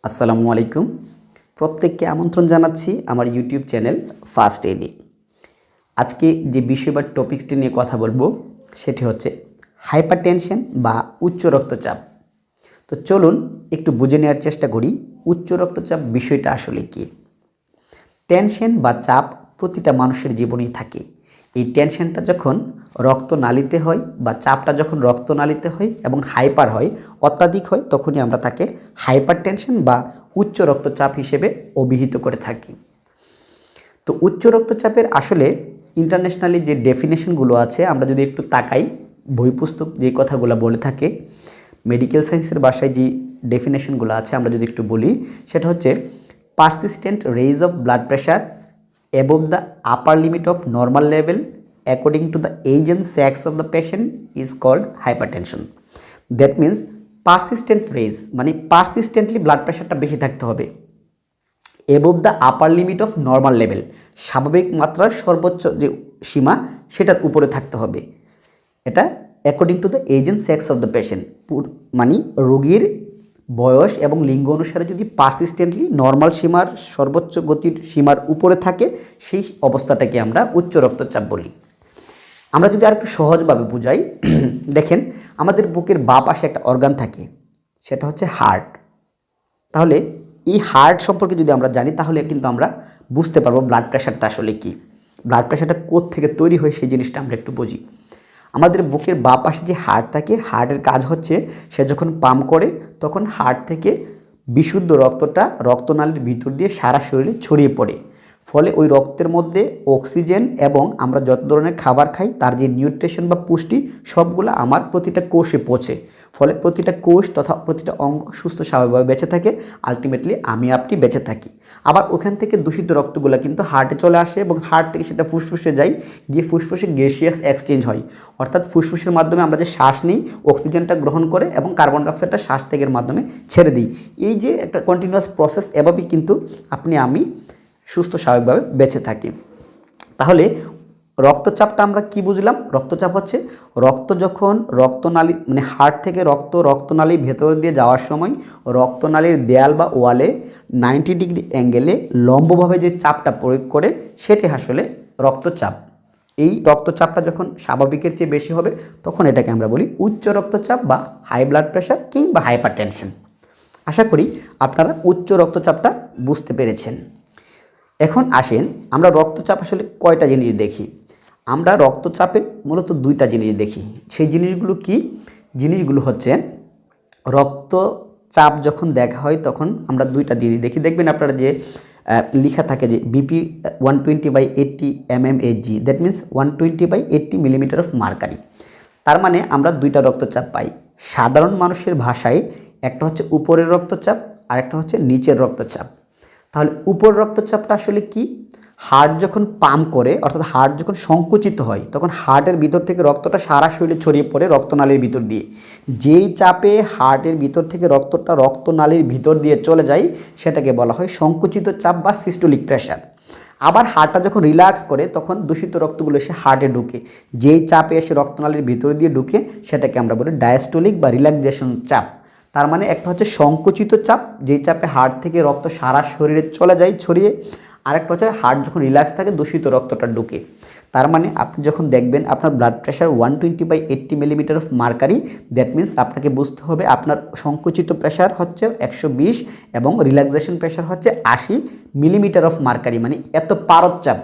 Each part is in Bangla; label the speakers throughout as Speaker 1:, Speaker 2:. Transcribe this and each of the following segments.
Speaker 1: আসসালামু আলাইকুম। প্রত্যেককে আমন্ত্রণ জানাচ্ছি আমার ইউটিউব চ্যানেল ফার্স্ট এডে। আজকে যে বিষয় বা টপিকসটি নিয়ে কথা বলবো সেটি হচ্ছে হাইপারটেনশন বা উচ্চ রক্তচাপ। তো চলুন একটু বুঝে নেওয়ার চেষ্টা করি উচ্চ রক্তচাপ বিষয়টা আসলে কী। টেনশন বা চাপ প্রতিটা মানুষের জীবনেই থাকে। এই টেনশনটা যখন রক্তনালীতে হয় বা চাপটা যখন রক্তনালীতে হয় এবং হাইপার হয়, অত্যাধিক হয়, তখনই আমরা তাকে হাইপার টেনশন বা উচ্চ রক্তচাপ হিসেবে অভিহিত করে থাকি। তো উচ্চ রক্তচাপের আসলে ইন্টারন্যাশনালি যে ডেফিনেশনগুলো আছে আমরা যদি একটু তাকাই, বই পুস্তক যে কথাগুলো বলে থাকে, মেডিকেল সায়েন্সের ভাষায় যে ডেফিনেশনগুলো আছে আমরা যদি একটু বলি, সেটা হচ্ছে persistent raise of blood pressure above the upper limit of normal level according to the age and sex of the patient is called hypertension. That means persistent raise মানে পারসিস্টেন্টলি ব্লাড প্রেশারটা বেশি থাকতে হবে above the upper limit of normal level, স্বাভাবিক মাত্রার সর্বোচ্চ যে সীমা সেটার উপরে থাকতে হবে। এটা according to the age and sex of the patient, মানে রোগীর বয়স এবং লিঙ্গ অনুসারে যদি পারসিস্টেন্টলি নর্মাল সীমার সর্বোচ্চ গতির সীমার উপরে থাকে সেই অবস্থাটাকে আমরা উচ্চ রক্তচাপ বলি। আমরা যদি আরেকটু সহজভাবে বুঝাই, দেখেন আমাদের বুকের বাঁ পাশে একটা অর্গান থাকে, সেটা হচ্ছে হার্ট। তাহলে এই হার্ট সম্পর্কে যদি আমরা জানি তাহলে কিন্তু আমরা বুঝতে পারবো ব্লাড প্রেশারটা আসলে কী, ব্লাড প্রেশারটা কোত্থেকে তৈরি হয় সেই জিনিসটা আমরা একটু বুঝি। আমাদের বুকের বাঁ পাশে যে হার্ট থাকে, হার্টের কাজ হচ্ছে সে যখন পাম্প করে তখন হার্ট থেকে বিশুদ্ধ রক্তটা রক্তনালীর ভিতর দিয়ে সারা শরীরে ছড়িয়ে পড়ে, ফলে ওই রক্তের মধ্যে অক্সিজেন এবং আমরা যত ধরনের খাবার খাই তার যে নিউট্রিশন বা পুষ্টি সবগুলো আমার প্রতিটা কোষে পৌঁছে, ফলে প্রতিটা কোষ তথা প্রতিটা অঙ্গ সুস্থ স্বাভাবিকভাবে বেঁচে থাকে, আলটিমেটলি আমি আপনি বেঁচে থাকি। আবার ওখান থেকে দূষিত রক্তগুলো কিন্তু হার্টে চলে আসে এবং হার্ট থেকে সেটা ফুসফুসে যায়, গিয়ে ফুসফুসে গ্যাসিয়াস এক্সচেঞ্জ হয়, অর্থাৎ ফুসফুসের মাধ্যমে আমরা যে শ্বাস নিই অক্সিজেনটা গ্রহণ করে এবং কার্বন ডাইঅক্সাইডটা শ্বাস ত্যাগের মাধ্যমে ছেড়ে দিই। এই যে একটা কন্টিনিউয়াস প্রসেস, এভাবেই কিন্তু আপনি আমি সুস্থ স্বাভাবিকভাবে বেঁচে থাকি। তাহলে রক্তচাপটা আমরা কি বুঝলাম? রক্তচাপ হচ্ছে রক্ত যখন রক্তনালী মানে হার্ট থেকে রক্তনালীর ভেতর দিয়ে যাওয়ার সময় রক্তনালীর দেয়াল বা ওয়ালে 90 ডিগ্রি অ্যাঙ্গেলে লম্বভাবে যে চাপটা প্রয়োগ করে সেটি আসলে রক্তচাপ। এই রক্তচাপটা যখন স্বাভাবিকের চেয়ে বেশি হবে তখন এটাকে আমরা বলি উচ্চ রক্তচাপ বা হাই ব্লাড প্রেশার কিংবা হাইপারটেনশন। আশা করি আপনারা উচ্চ রক্তচাপটা বুঝতে পেরেছেন। এখন আসেন আমরা রক্তচাপ আসলে কয়টা জিনিস দেখি। আমরা রক্তচাপে মূলত দুইটা জিনিস দেখি। সেই জিনিসগুলো কি? জিনিসগুলো হচ্ছে রক্তচাপ যখন দেখা হয় তখন আমরা দুইটা জিনিস দেখি। দেখবেন আপনারা যে লেখা থাকে যে BP 120/80 mmHg, that means 120/80 millimetre of mercury. তার মানে আমরা দুইটা রক্তচাপ পাই। সাধারণ মানুষের ভাষায় একটা হচ্ছে উপরের রক্তচাপ আর একটা হচ্ছে নিচের রক্তচাপ। তাহলে উপর রক্তচাপটা আসলে কি? হার্ট যখন পাম্প করে, অর্থাৎ হার্ট যখন সংকুচিত হয় তখন হার্টের ভিতর থেকে রক্তটা সারা শরীরে ছড়িয়ে পড়ে রক্তনালীর ভিতর দিয়ে। যেই চাপে হার্টের ভিতর থেকে রক্তটা রক্তনালীর ভিতর দিয়ে চলে যায় সেটাকে বলা হয় সংকুচিত চাপ বা সিস্টোলিক প্রেশার। আবার হার্টটা যখন রিল্যাক্স করে তখন দূষিত রক্তগুলো এসে হার্টে ঢুকে, যেই চাপে এসে রক্তনালীর ভিতর দিয়ে ঢুকে সেটাকে আমরা বলি ডায়াস্টোলিক বা রিল্যাক্সেশন চাপ। তার মানে একটা হচ্ছে সংকুচিত চাপ, যেই চাপে হার্ট থেকে রক্ত সারা শরীরে চলে যায় ছড়িয়ে, আরেকটা হচ্ছে হার্ট যখন রিল্যাক্স থাকে দূষিত রক্তটা ঢুকে। তার মানে আপনি যখন দেখবেন আপনার blood pressure 120/80 millimetre of mercury, that means আপনাকে বুঝতে হবে আপনার সংকুচিত প্রেশার হচ্ছে 120 এবং রিল্যাক্সেশন প্রেশার হচ্ছে 80 মিলিমিটার অফ মার্কারি, মানে এত পারদ চাপ।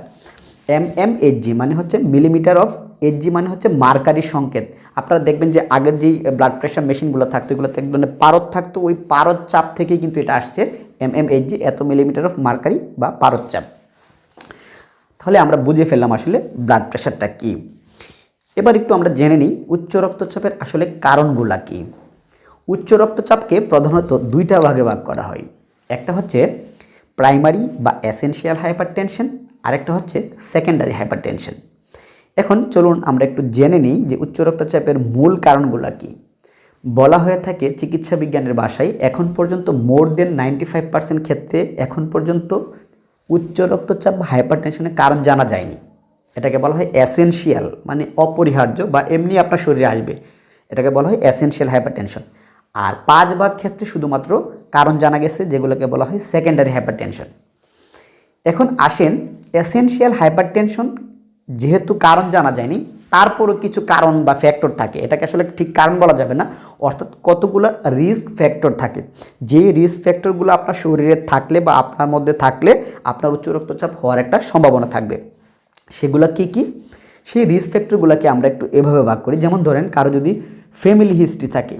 Speaker 1: mmHg মানে হচ্ছে মিলিমিটার অফ এইচজি মানে হচ্ছে মার্কারি সংকেত। আপনারা দেখবেন যে আগের যেই ব্লাড প্রেশার মেশিনগুলো থাকতো এগুলোতে এক ধরনের পারদ থাকতো, ওই পারদ চাপ থেকেই কিন্তু এটা আসছে mmHg, এত মিলিমিটার অফ মার্কারি বা পারদ চাপ। তাহলে আমরা বুঝে ফেললাম আসলে ব্লাড প্রেশারটা কী। এবার একটু আমরা জেনে নিই উচ্চ রক্তচাপের আসলে কারণগুলো কী। উচ্চ রক্তচাপকে প্রধানত দুইটা ভাগে ভাগ করা হয়। একটা হচ্ছে প্রাইমারি বা এসেনশিয়াল হাইপারটেনশন, আরেকটা হচ্ছে সেকেন্ডারি হাইপারটেনশন। এখন চলুন আমরা একটু জেনে নিই যে উচ্চ রক্তচাপের মূল কারণগুলো কী। বলা হয়ে থাকে চিকিৎসা বিজ্ঞানের ভাষায় এখন পর্যন্ত মোর দেন 95% ক্ষেত্রে এখন পর্যন্ত উচ্চ রক্তচাপ বা হাইপারটেনশনের কারণ জানা যায়নি। এটাকে বলা হয় এসেনশিয়াল মানে অপরিহার্য বা এমনি আপনার শরীরে আসবে, এটাকে বলা হয় এসেনশিয়াল হাইপারটেনশন। আর 5 ভাগ ক্ষেত্রে শুধুমাত্র কারণ জানা গেছে, যেগুলোকে বলা হয় সেকেন্ডারি হাইপারটেনশন। এখন আসেন এসেনশিয়াল হাইপারটেনশন, যেহেতু কারণ জানা যায়নি, তারপরও কিছু কারণ বা ফ্যাক্টর থাকে, এটাকে আসলে ঠিক কারণ বলা যাবে না, অর্থাৎ কতগুলো রিস্ক ফ্যাক্টর থাকে, যেই রিস্ক ফ্যাক্টরগুলো আপনার শরীরে থাকলে বা আপনার মধ্যে থাকলে আপনার উচ্চ রক্তচাপ হওয়ার একটা সম্ভাবনা থাকবে। সেগুলো কি কি? সেই রিস্ক ফ্যাক্টরগুলোকে আমরা একটু এভাবে ভাগ করি। যেমন ধরেন কারো যদি ফ্যামিলি হিস্ট্রি থাকে,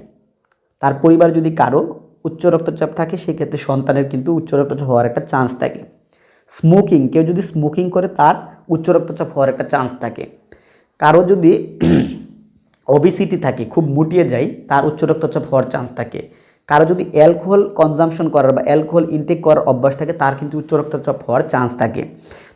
Speaker 1: তার পরিবার যদি কারো উচ্চ রক্তচাপ থাকে, সেক্ষেত্রে সন্তানের কিন্তু উচ্চ রক্তচাপ হওয়ার একটা চান্স থাকে। স্মোকিং, কেউ যদি স্মোকিং করে তার উচ্চ রক্তচাপ হওয়ার একটা চান্স থাকে। কারো যদি ওবেসিটি থাকে, খুব মুটিয়ে যায়, তার উচ্চ রক্তচাপ হওয়ার চান্স থাকে। কারো যদি অ্যালকোহল কনজাম্পশন করার বা অ্যালকোহল ইনটেক করার অভ্যাস থাকে, তার কিন্তু উচ্চ রক্তচাপ হওয়ার চান্স থাকে।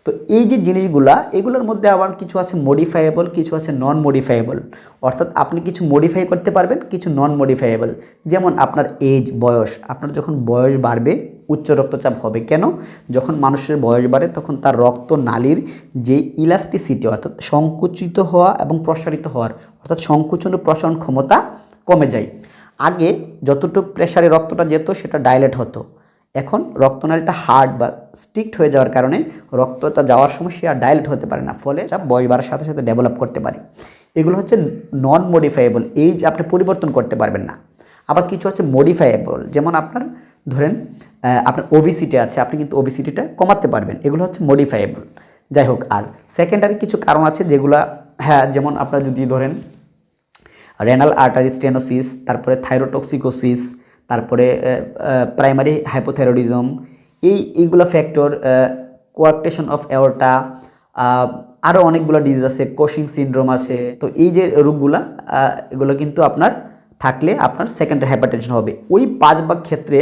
Speaker 1: তো এই যে জিনিসগুলা, এগুলোর মধ্যে আবার কিছু আছে মডিফাইয়েবল, কিছু আছে নন মডিফাইয়েবল, অর্থাৎ আপনি কিছু মডিফাই করতে পারবেন, কিছু নন মডিফাইয়েবল। যেমন আপনার এজ, বয়স, আপনার যখন বয়স বাড়বে উচ্চ রক্তচাপ হবে। কেন? যখন মানুষের বয়স বাড়ে তখন তার রক্ত নালীর যে ইলাস্টিসিটি, অর্থাৎ সংকুচিত হওয়া এবং প্রসারিত হওয়ার, অর্থাৎ সংকুচন ও প্রসারণ ক্ষমতা কমে যায়। আগে যতটুকু প্রেসারে রক্তটা যেত সেটা ডাইলেট হতো, এখন রক্তনালীটা হার্ড বা স্ট্রিক্ট হয়ে যাওয়ার কারণে রক্তটা যাওয়ার সময় সে আর ডাইলেট হতে পারে না, ফলে চাপ বয়স বাড়ার সাথে সাথে ডেভেলপ করতে পারে। এগুলো হচ্ছে নন মডিফাইয়েবল, এইজ আপনি পরিবর্তন করতে পারবেন না। আবার কিছু হচ্ছে মডিফাইয়েবল, যেমন আপনার ধরেন আপনার ওবিসিটি আছে, আপনি কিন্তু ওবিসিটিটা কমাতে পারবেন, এগুলো হচ্ছে মডিফাইয়েবল। যাই হোক, আর সেকেন্ডারি কিছু কারণ আছে যেগুলো, হ্যাঁ, যেমন আপনার যদি ধরেন রেনাল আর্টারি স্টেনোসিস, তারপরে থাইরোটক্সিকোসিস, তারপরে প্রাইমারি হাইপোথাইরয়েডিজম, এইগুলো ফ্যাক্টর, কোয়ার্কটেশন অফ অ্যাওর্টা, আরও অনেকগুলো ডিজিজ আছে, কোশিং সিনড্রোম আছে। তো এই যে রোগগুলা, এগুলো কিন্তু আপনার থাকলে আপনার সেকেন্ডারি হাইপারটেনশন হবে। ওই 5 ভাগ ক্ষেত্রে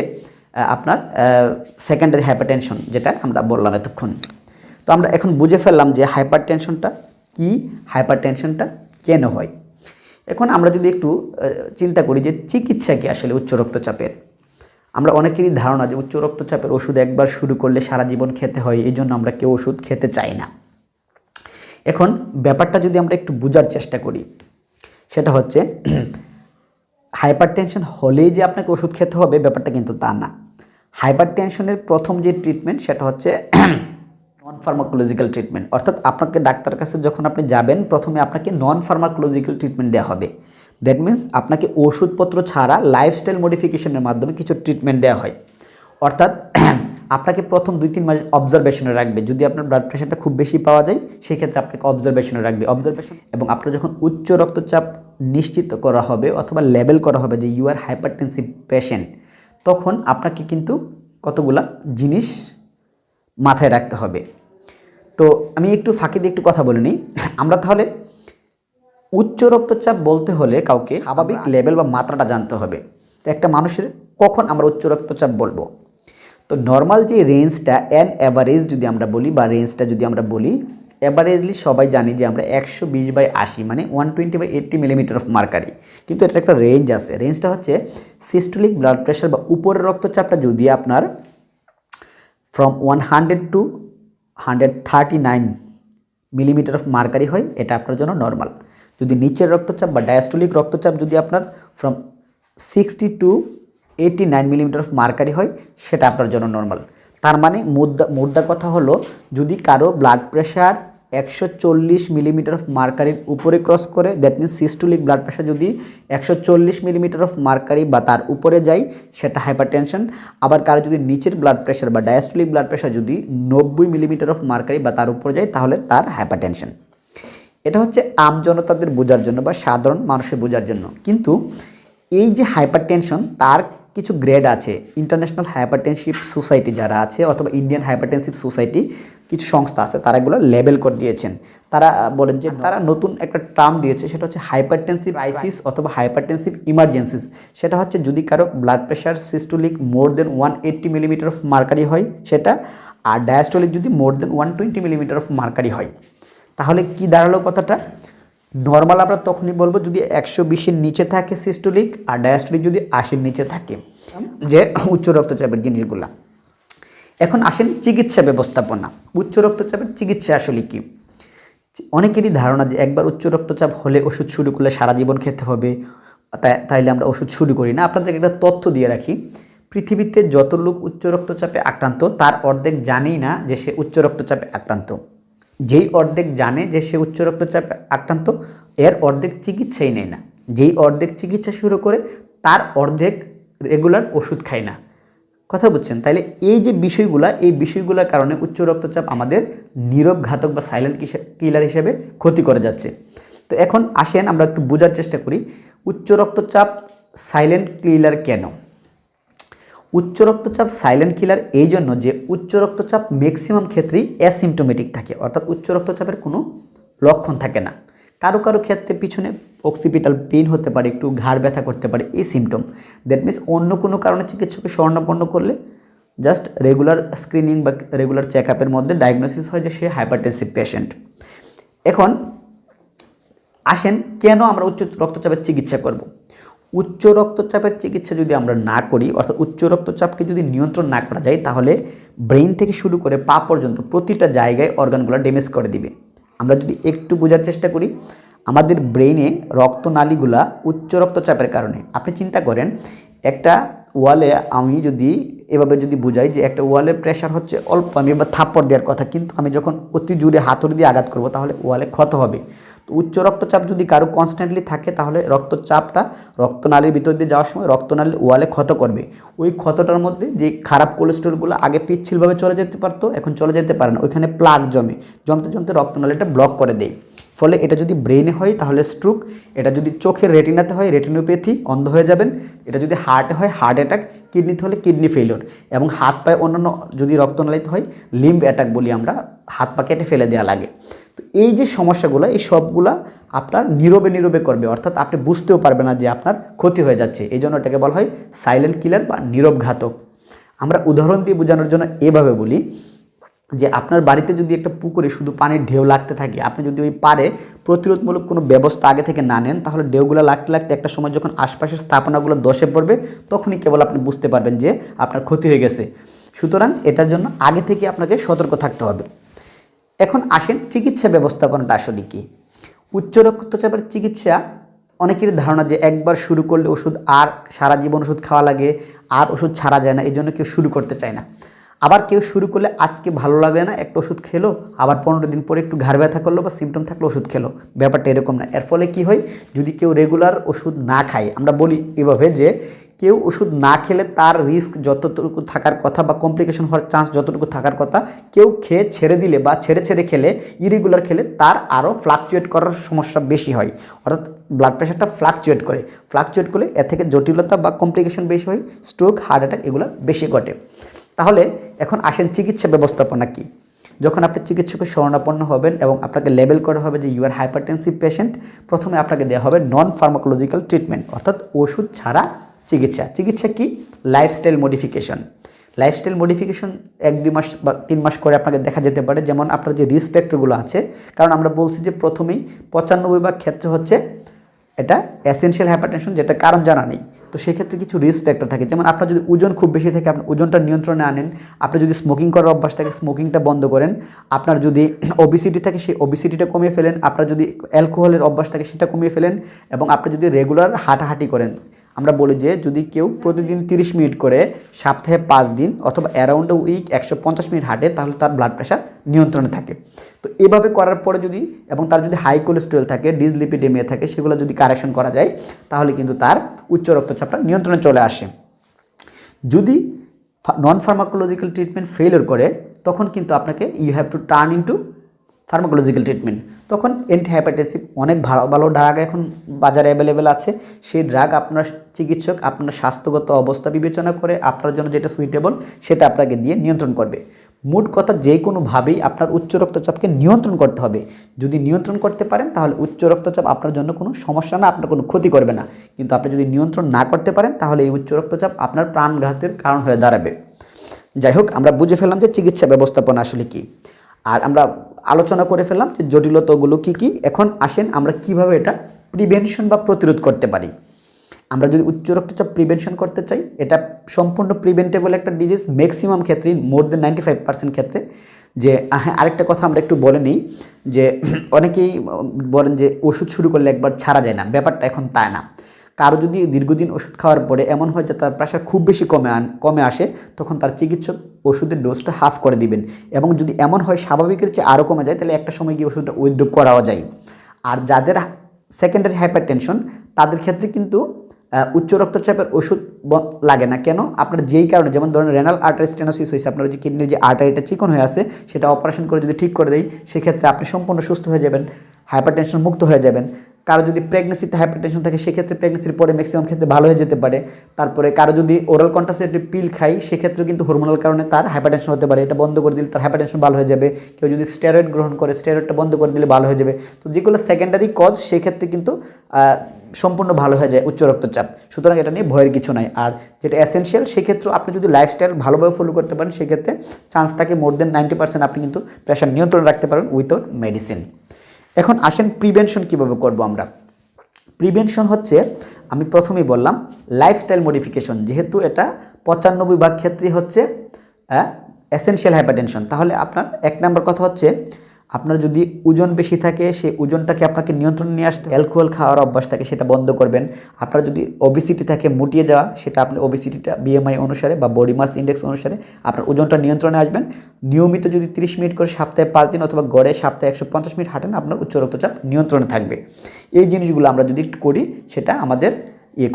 Speaker 1: আপনার সেকেন্ডারি হাইপারটেনশন, যেটা আমরা বললাম এতক্ষণ। তো আমরা এখন বুঝে ফেললাম যে হাইপারটেনশনটা কি, হাইপারটেনশনটা কেন হয়। এখন আমরা যদি একটু চিন্তা করি যে চিকিৎসা কি আসলে উচ্চ রক্তচাপের। আমরা অনেকেরই ধারণা যে উচ্চ রক্তচাপের ওষুধ একবার শুরু করলে সারা জীবন খেতে হয়, এই জন্য আমরা কেউ ওষুধ খেতে চাই না। এখন ব্যাপারটা যদি আমরা একটু বোঝার চেষ্টা করি, সেটা হচ্ছে হাইপারটেনশন হলেই যে আপনাকে ওষুধ খেতে হবে ব্যাপারটা কিন্তু তা না। হাইপারটেনশনের প্রথম যে ট্রিটমেন্ট সেটা হচ্ছে নন ফার্মাকোলজিক্যাল ট্রিটমেন্ট, অর্থাৎ আপনাকে ডাক্তারের কাছে যখন আপনি যাবেন প্রথমে আপনাকে নন ফার্মাকোলজিক্যাল ট্রিটমেন্ট দেওয়া হবে। দ্যাট মিন্স আপনাকে ওষুধপত্র ছাড়া লাইফস্টাইল মডিফিকেশনের মাধ্যমে কিছু ট্রিটমেন্ট দেওয়া হয়। অর্থাৎ আপনাকে প্রথম 2-3 মাস অবজারভেশনে রাখবে। যদি আপনার ব্লাড প্রেশারটা খুব বেশি পাওয়া যায় সেক্ষেত্রে আপনাকে অবজারভেশনে রাখবে। অবজারভেশন এবং আপনার যখন উচ্চ রক্তচাপ নিশ্চিত করা হবে অথবা লেবেল করা হবে যে ইউ আর হাইপারটেনসিভ পেশেন্ট, তখন আপনাকে কিন্তু কতগুলা জিনিস মাথায় রাখতে হবে। তো আমি একটু ফাঁকি দিয়ে একটু কথা বলে নিই। আমরা তাহলে উচ্চ রক্তচাপ বলতে হলে কাউকে স্বাভাবিক লেভেল বা মাত্রাটা জানতে হবে। তো একটা মানুষের কখন আমরা উচ্চ রক্তচাপ বলবো? তো নর্মাল যে রেঞ্জটা অ্যাভারেজ যদি আমরা বলি বা রেঞ্জটা যদি আমরা বলি, অ্যাভারেজলি সবাই জানি যে আমরা 120/80 মানে 120/80 মিলিমিটার অফ মার্কারি, কিন্তু এটা একটা রেঞ্জ আছে। রেঞ্জটা হচ্ছে সিস্টোলিক ব্লাড প্রেশার বা উপরের রক্তচাপটা যদি আপনার from 100 to 139 millimetre of mercury হয়, এটা আপনার জন্য নর্মাল। যদি নিচের রক্তচাপ বা ডায়াস্টোলিক রক্তচাপ যদি আপনার from 60 to 89 millimetre of mercury হয়, সেটা আপনার জন্য নর্মাল। তার মানে মুদ্রা কথা হলো, যদি কারো ব্লাড প্রেশার 140 মিলিমিটার অফ মার্কারির উপরে ক্রস করে, that means systolic blood pressure যদি 140 মিলিমিটার অফ মার্কারি বা তার উপরে যায়, সেটা হাইপারটেনশন। আবার কারো যদি নিচের ব্লাড প্রেশার বা ডায়াস্টোলিক ব্লাড প্রেশার যদি 90 মিলিমিটার অফ মার্কারি বা তার উপরে যায়, তাহলে তার হাইপারটেনশন। এটা হচ্ছে আমজনতাদের বোঝার জন্য বা সাধারণ মানুষের বোঝার জন্য। কিন্তু এই যে হাইপারটেনশন, তার কিছু গ্রেড আছে। ইন্টারন্যাশনাল হাইপারটেনসিভ সোসাইটি যারা আছে অথবা ইন্ডিয়ান হাইপারটেনসিভ সোসাইটি, কিছু সংস্থা আছে, তারা এগুলো লেবেল করে দিয়েছেন। তারা বলেন যে তারা নতুন একটা টার্ম দিয়েছে, সেটা হচ্ছে হাইপারটেনসিভ ক্রাইসিস অথবা হাইপারটেনসিভ ইমার্জেন্সিস। সেটা হচ্ছে যদি কারো blood pressure systolic more than 180 millimetre of mercury হয় সেটা, আর ডায়াস্টোলিক যদি more than 120 millimetre of mercury হয়। তাহলে কি দাঁড়ালো কথাটা? নর্মাল আমরা তখনই বলবো যদি 120-এর নিচে থাকে সিস্টোলিক, আর ডায়াস্টোলিক যদি 80-এর নিচে থাকে, যে উচ্চ রক্তচাপের জিনিসগুলা। এখন আসেন চিকিৎসা ব্যবস্থাপনা। উচ্চ রক্তচাপের চিকিৎসা আসলে কি? অনেকেরই ধারণা যে একবার উচ্চ রক্তচাপ হলে ওষুধ শুরু করলে সারা জীবন খেতে হবে, তাইলে আমরা ওষুধ শুরু করি না। আপনাদের একটা তথ্য দিয়ে রাখি, পৃথিবীতে যত লোক উচ্চ রক্তচাপে আক্রান্ত তার অর্ধেক জানেই না যে সে উচ্চ রক্তচাপে আক্রান্ত। যেই অর্ধেক জানে যে সে উচ্চ রক্তচাপে আক্রান্ত এর অর্ধেক চিকিৎসাই নেয় না। যেই অর্ধেক চিকিৎসা শুরু করে তার অর্ধেক রেগুলার ওষুধ খায় না। কথা বুঝছেন? তাইলে এই যে বিষয়গুলা, এই বিষয়গুলোর কারণে উচ্চ রক্তচাপ আমাদের নীরব ঘাতক বা সাইলেন্ট কিলার হিসেবে ক্ষতি করে যাচ্ছে। তো এখন আসেন আমরা একটু বোঝার চেষ্টা করি উচ্চ রক্তচাপ সাইলেন্ট কিলার কেন। উচ্চ রক্তচাপ সাইলেন্ট কিলার এই জন্য যে উচ্চ রক্তচাপ ম্যাক্সিমাম ক্ষেত্রেই অ্যাসিমটোমেটিক থাকে, অর্থাৎ উচ্চ রক্তচাপের কোনো লক্ষণ থাকে না। কারো কারো ক্ষেত্রে পিছনে অক্সিপিটাল পেইন হতে পারে, একটু ঘাড় ব্যথা করতে পারে, এই সিমটম। দ্যাট মিনস অন্য কোনো কারণে চিকিৎসকের শরণাপন্ন করলে জাস্ট রেগুলার স্ক্রিনিং বা রেগুলার চেক আপের মধ্যে ডায়াগনোসিস হয় যে সে হাইপারটেনসিভ পেশেন্ট। এখন আসেন কেন আমরা উচ্চ রক্তচাপের চিকিৎসা করব। উচ্চ রক্তচাপের চিকিৎসা যদি আমরা না করি, অর্থাৎ উচ্চ রক্তচাপকে যদি নিয়ন্ত্রণ না করা যায়, তাহলে ব্রেন থেকে শুরু করে পা পর্যন্ত প্রতিটা জায়গায় অর্গানগুলো ড্যামেজ করে দিবে। আমরা যদি একটু বোঝার চেষ্টা করি, আমাদের ব্রেনে রক্তনালীগুলা উচ্চ রক্তচাপের কারণে, আপনি চিন্তা করেন একটা ওয়ালে আমি যদি এভাবে যদি বুঝাই যে একটা ওয়ালের প্রেশার হচ্ছে অল্প, আমি এবার থাপ্পড় দেওয়ার কথা, কিন্তু আমি যখন অতি জোরে হাতুড়ি দিয়ে আঘাত করব তাহলে ওয়ালে ক্ষত হবে। তো উচ্চ রক্তচাপ যদি কারো কনস্ট্যান্টলি থাকে তাহলে রক্তচাপটা রক্তনালীর ভিতর দিয়ে যাওয়ার সময় রক্তনালীর ওয়ালে ক্ষত করবে। ওই ক্ষতটার মধ্যে যে খারাপ কোলেস্টেরলগুলো আগে পিচ্ছিলভাবে চলে যেতে পারতো এখন চলে যেতে পারে না, ওইখানে প্লাগ জমতে জমতে রক্তনালীটা ব্লক করে দেয়। ফলে এটা যদি ব্রেনে হয় তাহলে স্ট্রোক, এটা যদি চোখের রেটিনাতে হয় রেটিনোপ্যাথি, অন্ধ হয়ে যাবেন, এটা যদি হার্টে হয় হার্ট অ্যাটাক, কিডনিতে হলে কিডনি ফেলিওর, এবং হাত পায়ে অন্যান্য যদি রক্তনালীতে হয় লিম্ব অ্যাটাক বলি আমরা, হাত পা কেটে ফেলে দেওয়া লাগে। তো এই যে সমস্যাগুলো, এই সবগুলা আপনার নীরবে করবে, অর্থাৎ আপনি বুঝতেও পারবেন না যে আপনার ক্ষতি হয়ে যাচ্ছে। এই জন্য এটাকে বলা হয় সাইলেন্ট কিলার বা নীরব ঘাতক। আমরা উদাহরণ দিয়ে বোঝানোর জন্য এভাবে বলি যে আপনার বাড়িতে যদি একটা পুকুরে শুধু পানির ঢেউ লাগতে থাকে, আপনি যদি ওই পারে প্রতিরোধমূলক কোনো ব্যবস্থা আগে থেকে না নেন, তাহলে ঢেউগুলো লাগতে লাগতে একটা সময় যখন আশপাশের স্থাপনাগুলো ধসে পড়বে তখনই কেবল আপনি বুঝতে পারবেন যে আপনার ক্ষতি হয়ে গেছে। সুতরাং এটার জন্য আগে থেকে আপনাকে সতর্ক থাকতে হবে। এখন আসেন চিকিৎসা ব্যবস্থাপনাটা আসলে কি। উচ্চ রক্তচাপের চিকিৎসা অনেকের ধারণা যে একবার শুরু করলে ওষুধ আর সারা জীবন ওষুধ খাওয়া লাগে, আর ওষুধ ছাড়া যায় না, এই জন্য কেউ শুরু করতে চায় না। আবার কেউ শুরু করলে আজকে ভালো লাগবে না, একটা ওষুধ খেলো, আবার 15 দিন পরে একটু ঘাড় ব্যথা করলো বা সিমটম থাকলো ওষুধ খেলো, ব্যাপারটা এরকম না। এর ফলে কি হয়, যদি কেউ রেগুলার ওষুধ না খায়, আমরা বলি এভাবে যে কেউ ওষুধ না খেলে তার রিস্ক যতটুকু থাকার কথা বা কমপ্লিকেশন হওয়ার চান্স যতটুকু থাকার কথা, কেউ খেয়ে ছেড়ে দিলে বা ছেড়ে খেলে, ইরেগুলার খেলে তার আরও ফ্লাকচুয়েট করার সমস্যা বেশি হয়। অর্থাৎ ব্লাড প্রেশারটা ফ্লাকচুয়েট করলে এর থেকে জটিলতা বা কমপ্লিকেশন বেশি হয়, স্ট্রোক, হার্ট অ্যাটাক এগুলো বেশি ঘটে। তাহলে এখন আসেন চিকিৎসা ব্যবস্থাপনা কি। যখন আপনি চিকিৎসকের শরণাপন্ন হবেন এবং আপনাকে লেবেল করা হবে যে ইউ আর হাইপারটেনসিভ পেশেন্ট, প্রথমে আপনাকে দেওয়া হবে নন ফার্মাকোলজিক্যাল ট্রিটমেন্ট, অর্থাৎ ওষুধ ছাড়া চিকিৎসা। চিকিৎসা কি? Lifestyle modification. লাইফস্টাইল মডিফিকেশন 1-2 মাস বা 3 মাস করে আপনাকে দেখা যেতে পারে। যেমন আপনার যে রিস্ক ফ্যাক্টরগুলো আছে, কারণ আমরা বলছি যে প্রথমেই 95% ক্ষেত্রে হচ্ছে এটা এসেনশিয়াল হাইপারটেনশন, যেটা কারণ জানা নেই। তো সেক্ষেত্রে কিছু রিস্ক ফ্যাক্টর থাকে, যেমন আপনার যদি ওজন খুব বেশি থাকে আপনি ওজনটা নিয়ন্ত্রণে আনেন, আপনি যদি স্মোকিং করার অভ্যাস থাকে স্মোকিংটা বন্ধ করেন, আপনার যদি ওবিসিটি থাকে সেই ওবিসিটিটা কমিয়ে ফেলেন, আপনার যদি অ্যালকোহলের অভ্যাস থাকে সেটা কমিয়ে ফেলেন, এবং আপনি যদি রেগুলার হাঁটাহাঁটি করেন। আমরা বলি যে যদি কেউ প্রতিদিন 30 মিনিট করে সপ্তাহে 5 দিন অথবা অ্যারাউন্ড এ উইক 150 মিনিট হাঁটে, তাহলে তার ব্লাড প্রেশার নিয়ন্ত্রণে থাকে। তো এভাবে করার পরে যদি, এবং তার যদি হাই কোলেস্টেরল থাকে, ডিসলিপিডেমিয়া থাকে, সেগুলো যদি কারেকশন করা যায় তাহলে কিন্তু তার উচ্চ রক্তচাপটা নিয়ন্ত্রণে চলে আসে। যদি নন ফার্মাকোলজিক্যাল ট্রিটমেন্ট ফেলিওর করে, তখন কিন্তু আপনাকে you have to turn into pharmacological treatment. তখন অ্যান্টিহাইপারটেনসিভ অনেক ভালো ভালো ড্রাগ এখন বাজারে অ্যাভেলেবেল আছে। সেই ড্রাগ আপনার চিকিৎসক আপনার স্বাস্থ্যগত অবস্থা বিবেচনা করে আপনার জন্য যেটা সুইটেবল সেটা আপনাকে দিয়ে নিয়ন্ত্রণ করবে। মোট কথা যে কোনোভাবেই আপনার উচ্চ রক্তচাপকে নিয়ন্ত্রণ করতে হবে। যদি নিয়ন্ত্রণ করতে পারেন তাহলে উচ্চ রক্তচাপ আপনার জন্য কোনো সমস্যা না, আপনার কোনো ক্ষতি করবে না। কিন্তু আপনি যদি নিয়ন্ত্রণ না করতে পারেন তাহলে এই উচ্চ রক্তচাপ আপনার প্রাণঘাতের কারণ হয়ে দাঁড়াবে। যাই হোক, আমরা বুঝে ফেললাম যে চিকিৎসা ব্যবস্থাপনা আসলে কী, আর আমরা আলোচনা করে ফেললাম যে জটিলতাগুলো কী কী। এখন আসেন আমরা কিভাবে এটা প্রিভেনশন বা প্রতিরোধ করতে পারি। আমরা যদি উচ্চ রক্তচাপ প্রিভেনশন করতে চাই, এটা সম্পূর্ণ প্রিভেন্টেবল একটা ডিজিজ ম্যাক্সিমাম ক্ষেত্রে, মোর দেন 95% ক্ষেত্রে। যে আরেকটা কথা আমরা একটু বলে নিই যে অনেকেই বলেন যে ওষুধ শুরু করলে একবার ছাড়া যায় না, ব্যাপারটা এখন তাই না। কারো যদি দীর্ঘদিন ওষুধ খাওয়ার পরে এমন হয় যে তার প্রেশার খুব বেশি কমে আসে, তখন তার চিকিৎসক ওষুধের ডোজটা হাফ করে দিবেন। এবং যদি এমন হয় স্বাভাবিকের চেয়ে আরও কমে যায়, তাহলে একটা সময় গিয়ে ওষুধটা উইথড্র করাও যায়। আর যাদের সেকেন্ডারি হাইপারটেনশন তাদের ক্ষেত্রে কিন্তু উচ্চ রক্তচাপের ওষুধ লাগে না। কেন? আপনার যেই কারণে, যেমন ধরেন রেনাল আর্টারি স্টেনোসিস হয়েছে, আপনার যে কিডনির যে আর্টারিটা চিকন হয়ে আছে সেটা অপারেশন করে যদি ঠিক করে দেয়, সেক্ষেত্রে আপনি সম্পূর্ণ সুস্থ হয়ে যাবেন, হাইপারটেনশন মুক্ত হয়ে যাবেন। কারো যদি প্রেগনেন্সিতে হাইপারটেনশন থাকে, সেক্ষেত্রে প্রেগনেন্সির পরে ম্যাক্সিমাম ক্ষেত্রে ভালো হয়ে যেতে পারে। তারপরে কারো যদি ওরাল কন্ট্রাসেপটিভ পিল খাই, সেক্ষেত্রে কিন্তু হরমোনাল কারণে তার হাইপারটেনশন হতে পারে, এটা বন্ধ করে দিলে তার হাইপারটেনশন ভালো হয়ে যাবে। কেউ যদি স্টেরয়েড গ্রহণ করে, স্টেরয়েডটা বন্ধ করে দিলে ভালো হয়ে যাবে। তো যেগুলো সেকেন্ডারি কজ, সেক্ষেত্রে কিন্তু সম্পূর্ণ ভালো হয়ে যায় উচ্চ রক্তচাপ। সুতরাং এটা নিয়ে ভয়ের কিছু নাই। আর যেটা এসেনশিয়াল, সেক্ষেত্রে আপনি যদি লাইফস্টাইল ভালোভাবে ফলো করতে পারেন, সেক্ষেত্রে চান্স থাকে মোর দেন 90% আপনি কিন্তু প্রেশার নিয়ন্ত্রণে রাখতে পারেন উইথাউট মেডিসিন। এখন আসেন প্রিভেনশন কীভাবে করব আমরা। প্রিভেনশন হচ্ছে, আমি প্রথমেই বললাম, লাইফস্টাইল মডিফিকেশন। যেহেতু এটা 95% ক্ষেত্রে হচ্ছে এসেনশিয়াল হাইপারটেনশন, তাহলে আপনার 1 নম্বর কথা হচ্ছে, আপনার যদি ওজন বেশি থাকে, সেই ওজনটাকে আপনাকে নিয়ন্ত্রণে নিয়ে আসতে, অ্যালকোহল খাওয়ার অভ্যাস থাকে সেটা বন্ধ করবেন। আপনার যদি ওবেসিটি থাকে, মুটিয়ে যাওয়া, সেটা আপনি ওবেসিটিটা বিএমআই অনুসারে বা বডি মাস ইন্ডেক্স অনুসারে আপনার ওজনটা নিয়ন্ত্রণে আসবেন। নিয়মিত যদি 30 মিনিট করে সপ্তাহে 5 দিন অথবা গড়ে সপ্তাহে 150 মিনিট হাঁটেন, আপনার উচ্চ রক্তচাপ নিয়ন্ত্রণে থাকবে। এই জিনিসগুলো আমরা যদি করি, সেটা আমাদের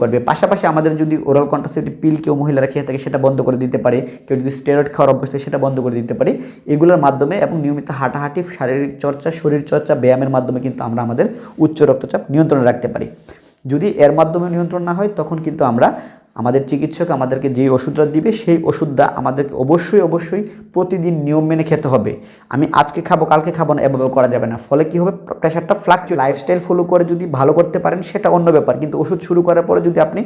Speaker 1: করবে। পাশাপাশি আমাদের যদি ওরাল কন্ট্রাসেপটিভ পিল কেউ মহিলারা খেয়ে থাকে, সেটা বন্ধ করে দিতে পারে। কেউ যদি স্টেরয়েড খাওয়ার অভ্যাস থাকে, সেটা বন্ধ করে দিতে পারে। এগুলোর মাধ্যমে এবং নিয়মিত হাঁটাহাঁটি, শারীরিক চর্চা, শরীর চর্চা, ব্যায়ামের মাধ্যমে কিন্তু আমরা আমাদের উচ্চ রক্তচাপ নিয়ন্ত্রণে রাখতে পারি। যদি এর মাধ্যমে নিয়ন্ত্রণ না হয়, তখন কিন্তু আমাদের চিকিৎসক আমাদেরকে যে ওষুধটা দিবে, সেই ওষুধটা আমাদেরকে অবশ্যই প্রতিদিন নিয়ম মেনে খেতে হবে। আমি আজকে খাবো কালকে খাবো না, এভাবে করা যাবে না। ফলে কি হবে, প্রেশারটা ফ্লাকচুয়েট। লাইফস্টাইল ফলো করে যদি ভালো করতে পারেন, সেটা অন্য ব্যাপার। কিন্তু ওষুধ শুরু করার পরে যদি আপনি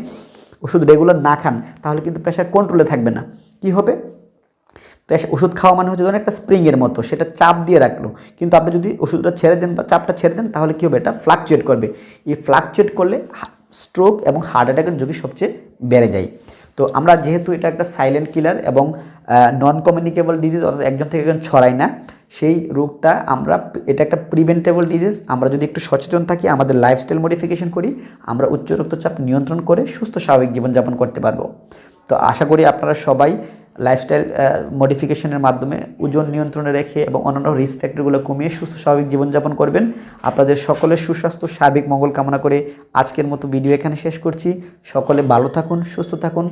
Speaker 1: ওষুধ রেগুলার না খান, তাহলে কিন্তু প্রেশার কন্ট্রোলে থাকবে না। কি হবে, প্রেশার ওষুধ খাওয়া মানে হচ্ছে ধরুন একটা স্প্রিংয়ের মতো, সেটা চাপ দিয়ে রাখলো। কিন্তু আপনি যদি ওষুধটা ছেড়ে দেন বা চাপটা ছেড়ে দেন, তাহলে কী হবে, এটা ফ্লাকচুয়েট করবে। এই ফ্লাকচুয়েট করলে স্ট্রোক এবং হার্ট অ্যাটাকের ঝুঁকি সবচেয়ে বেড়ে যায়। তো আমরা যেহেতু এটা একটা সাইলেন্ট কিলার এবং নন কমিউনিকেবল ডিজিজ, অর্থাৎ একজন থেকে একজন ছড়ায় না, সেই রোগটা এটা একটা প্রিভেন্টেবল ডিজিজ। আমরা যদি একটু সচেতন থাকি, আমাদের লাইফস্টাইল মডিফিকেশন করি, আমরা উচ্চ রক্তচাপ নিয়ন্ত্রণ করে সুস্থ স্বাভাবিক জীবনযাপন করতে পারবো। তো আশা করি আপনারা সবাই লাইফস্টাইল মডিফিকেশনের মাধ্যমে ওজন নিয়ন্ত্রণে রেখে এবং অন্যান্য রিস্ক ফ্যাক্টরগুলো কমিয়ে সুস্থ স্বাভাবিক জীবনযাপন করবেন। আপনাদের সকলের সুস্বাস্থ্য, সার্বিক মঙ্গল কামনা করে আজকের মতো ভিডিও এখানে শেষ করছি। সকলে ভালো থাকুন, সুস্থ থাকুন।